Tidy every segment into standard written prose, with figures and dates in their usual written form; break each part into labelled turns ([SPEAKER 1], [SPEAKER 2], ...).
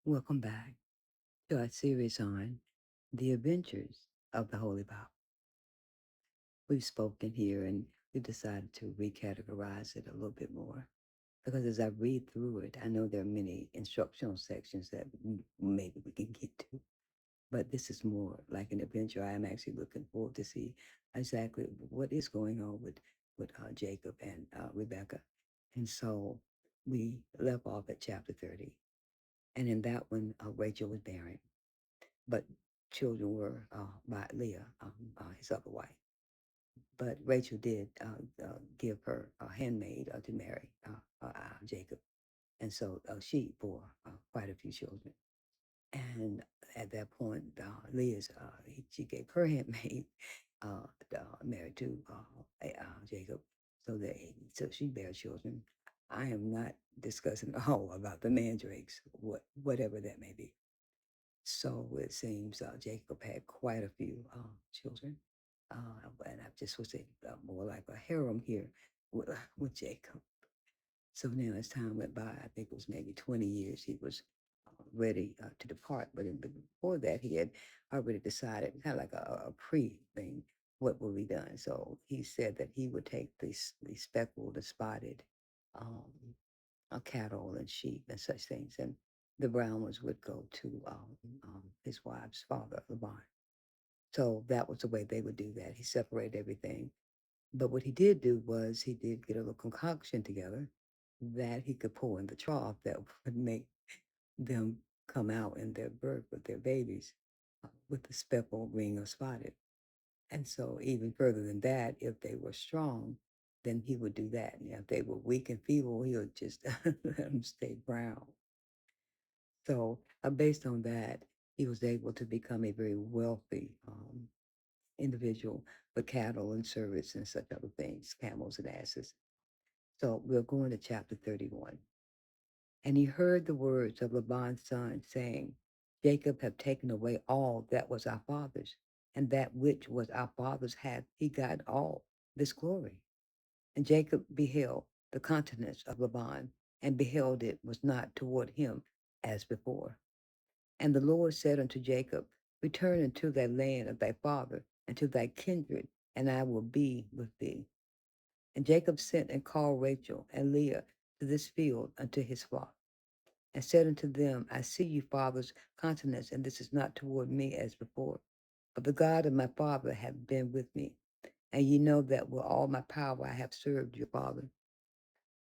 [SPEAKER 1] Welcome back to our series on the adventures of the Holy Bible. We've spoken here and we decided to recategorize it a little bit more because as I read through it, I know there are many instructional sections that maybe we can get to, but this is more like an adventure. I am actually looking forward to see exactly what is going on with Jacob and Rebecca. And so we left off at chapter 30. And in that one, Rachel was barren but children were by Leah, his other wife. But Rachel did give her a handmaid to marry Jacob, and so she bore quite a few children. And at that point, she gave her handmaid married to Jacob, so she bare children. I am not discussing all about the mandrakes, whatever that may be. So it seems Jacob had quite a few children. And I just would say more like a harem here with Jacob. So now as time went by, I think it was maybe 20 years, he was ready to depart. But before that, he had already decided, kind of like a pre thing, what will be done. So he said that he would take the speckled, the spotted, um, cattle and sheep and such things. And the brown ones would go to his wife's father, Laban. So that was the way they would do that. He separated everything. But what he did do was he did get a little concoction together that he could pour in the trough that would make them come out in their birth with their babies with the speckled ring or spotted. And so even further than that, if they were strong, then he would do that. And if they were weak and feeble, he would just let them stay brown. So based on that, he was able to become a very wealthy individual with cattle and servants and such other things, camels and asses. So we're going to chapter 31. And he heard the words of Laban's son saying, Jacob have taken away all that was our father's, and that which was our father's hath he got all this glory. And Jacob beheld the countenance of Laban, and beheld it was not toward him as before. And the Lord said unto Jacob, Return unto thy land of thy father, and to thy kindred, and I will be with thee. And Jacob sent and called Rachel and Leah to this field unto his flock, and said unto them, I see your father's countenance, and this is not toward me as before. But the God of my father hath been with me. And ye know that with all my power I have served your father.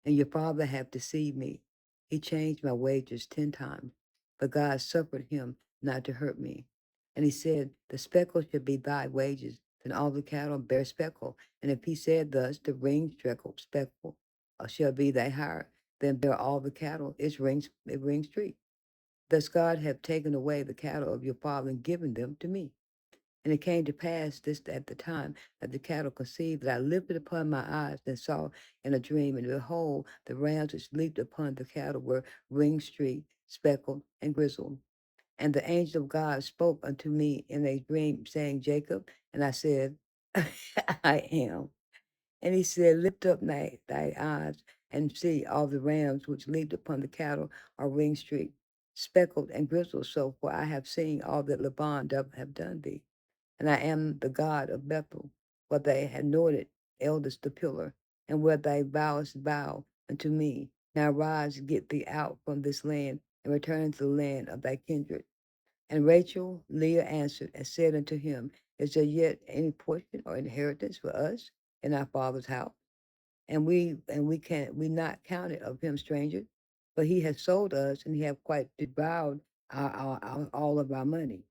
[SPEAKER 1] And your father hath deceived me. He changed my wages 10 times, but God suffered him not to hurt me. And he said, The speckle shall be thy wages, and all the cattle bear speckle. And if he said thus, the ring speckle shall be thy hire, then bear all the cattle its ring street. Thus God hath taken away the cattle of your father and given them to me. And it came to pass this at the time that the cattle conceived that I lifted upon my eyes and saw in a dream, and behold, the rams which leaped upon the cattle were ring streaked, speckled, and grizzled. And the angel of God spoke unto me in a dream, saying, Jacob. And I said, I am. And he said, Lift up thy eyes and see all the rams which leaped upon the cattle are ring streaked, speckled, and grizzled. So for I have seen all that Laban doth have done thee. And I am the God of Bethel, where they had anointed elders the pillar, and where thy vowest vow unto me. Now rise, get thee out from this land, and return unto the land of thy kindred. And Rachel, Leah answered and said unto him, Is there yet any portion or inheritance for us in our father's house? And we not counted of him strangers, but he has sold us, and he have quite devoured all of our money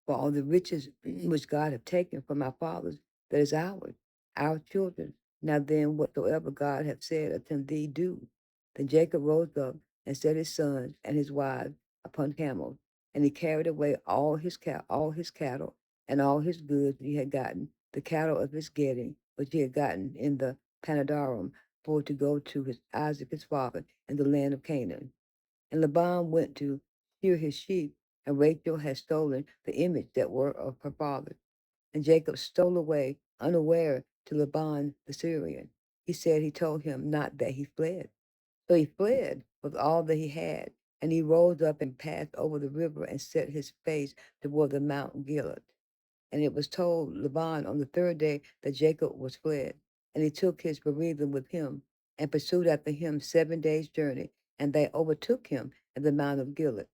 [SPEAKER 1] for all the riches which God have taken from our fathers, that is ours, our children. Now then, whatsoever God hath said unto thee, do. Then Jacob rose up and set his sons and his wives upon camels, and he carried away all his cattle, and all his goods he had gotten, the cattle of his getting, which he had gotten in the Panadarum, for to go to his Isaac his father in the land of Canaan. And Laban went to shear his sheep, and Rachel had stolen the image that were of her father. And Jacob stole away unaware to Laban the Syrian. He said he told him not that he fled. So he fled with all that he had, And he rose up and passed over the river and set his face toward the Mount Galeed. And it was told Laban on the third day that Jacob was fled. And he took his bereavement with him and pursued after him 7 days' journey. And they overtook him at the Mount of Gilead.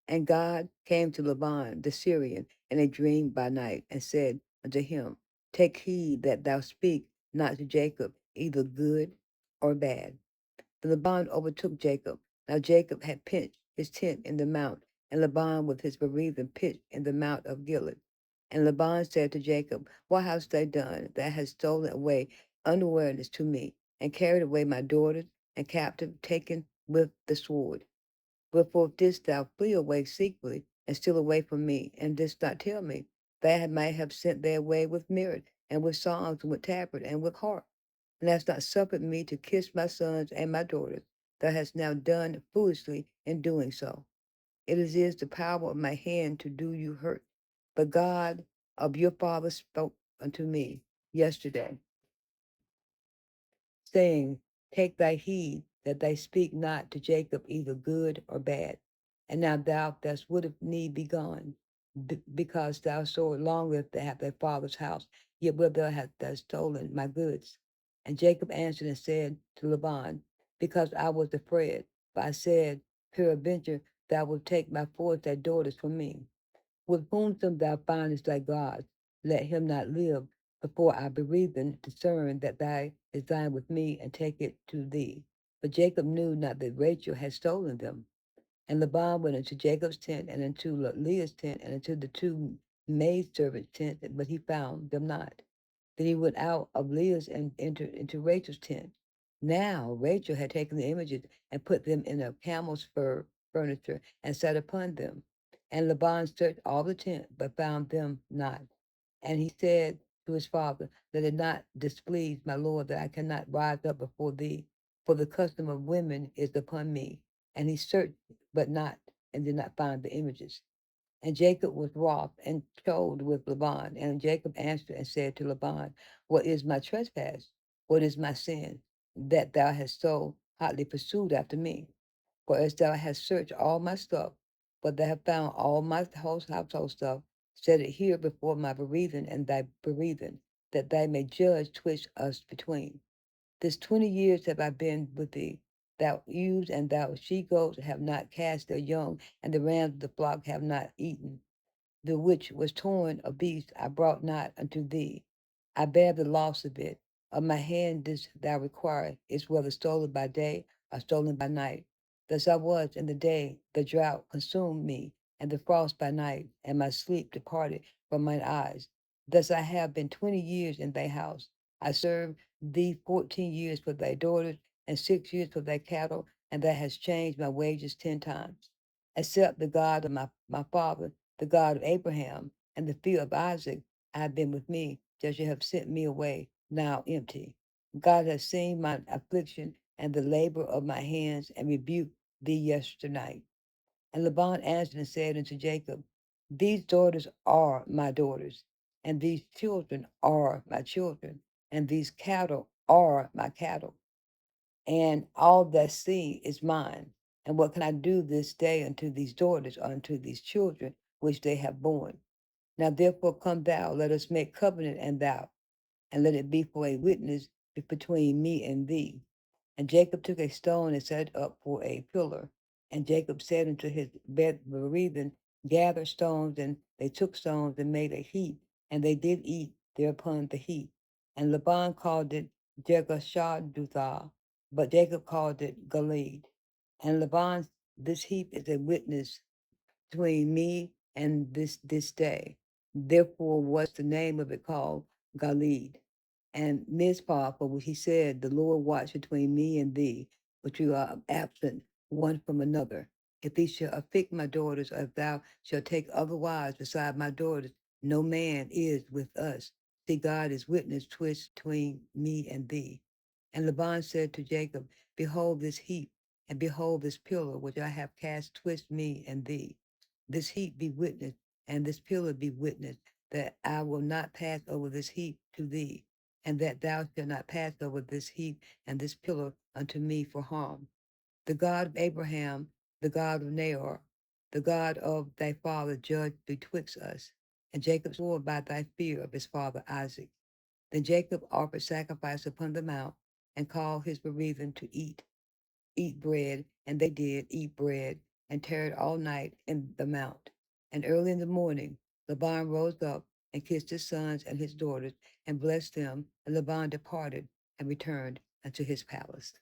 [SPEAKER 1] And God came to Laban the Syrian in a dream by night and said unto him, Take heed that thou speak not to Jacob either good or bad. The Laban overtook Jacob. Now Jacob had pitched his tent in the mount, and Laban with his bereaved pitched in the mount of Gilead. And Laban said to Jacob, What hast thou done that hast stolen away unawareness to me, and carried away my daughters, and captive taken with the sword? Wherefore didst thou flee away secretly, and steal away from me, and didst not tell me? They might have sent their way with mirth, and with songs, and with tabret, and with harp, and hast not suffered me to kiss my sons and my daughters. Thou hast now done foolishly in doing so. It is the power of my hand to do you hurt. But God of your father spoke unto me yesterday, saying, Take thy heed that thou speak not to Jacob either good or bad. And now thou dost would have need be gone, because thou so longest to have thy father's house, yet wilt thou have thou stolen my goods. And Jacob answered and said to Laban, Because I was afraid, for I said, Peradventure thou wilt take by force thy daughters from me. With whomsom thou findest thy gods, let him not live before I bereaved discern that thou is thine with me and take it to thee. But Jacob knew not that Rachel had stolen them. And Laban went into Jacob's tent and into Leah's tent and into the two maidservants' tent, but he found them not. Then he went out of Leah's and entered into Rachel's tent. Now Rachel had taken the images and put them in a camel's fur furniture and sat upon them. And Laban searched all the tent, but found them not. And he said to his father, Let it not displease my lord that I cannot rise up before thee, for the custom of women is upon me. And he searched, but not, and did not find the images. And Jacob was wroth and told with Laban. And Jacob answered and said to Laban, What is my trespass? What is my sin? That thou hast so hotly pursued after me. For as thou hast searched all my stuff, but thou hast found all my household stuff, set it here before my bereaving and thy bereaving, that thou may judge twixt us between. This 20 years have I been with thee. Thou ewes and thou she goats have not cast their young, and the rams of the flock have not eaten. The which was torn of beast I brought not unto thee. I bear the loss of it. Of my hand didst thou require, is whether stolen by day or stolen by night. Thus I was in the day, the drought consumed me, and the frost by night, and my sleep departed from mine eyes. Thus I have been 20 years in thy house. I served thee 14 years for thy daughters, and 6 years for thy cattle, and thou hast changed my wages 10 times. Except the God of my father, the God of Abraham, and the fear of Isaac, have been with me, till you have sent me away, now empty. God has seen my affliction and the labor of my hands, and rebuked thee yesternight. And Laban answered and said unto Jacob, These daughters are my daughters, and these children are my children, and these cattle are my cattle, and all that sea is mine. And what can I do this day unto these daughters or unto these children which they have borne? Now therefore come thou, let us make covenant and thou, and let it be for a witness between me and thee. And Jacob took a stone and set it up for a pillar. And Jacob said unto his bereaved, Gather stones, and they took stones and made a heap, and they did eat thereupon the heap. And Laban called it Jegashadutha, but Jacob called it Galeed. And Laban, this heap is a witness between me and this day. Therefore was the name of it called Galeed. And Mizpah, for which he said, The Lord watch between me and thee, but you are absent one from another. If thee shall afflict my daughters, or if thou shalt take other wives beside my daughters, no man is with us. See, God is witness twixt between me and thee. And Laban said to Jacob, Behold this heap, and behold this pillar which I have cast twixt me and thee. This heap be witness, and this pillar be witness, that I will not pass over this heap to thee, and that thou shalt not pass over this heap and this pillar unto me for harm. The God of Abraham the God of Nahor, the God of thy father, judge betwixt us. And Jacob swore by thy fear of his father Isaac. Then Jacob offered sacrifice upon the mount, and called his bereaved to eat bread, and they did eat bread, and tarried all night in the mount. And early in the morning, Laban rose up and kissed his sons and his daughters, and blessed them, and Laban departed and returned unto his palace.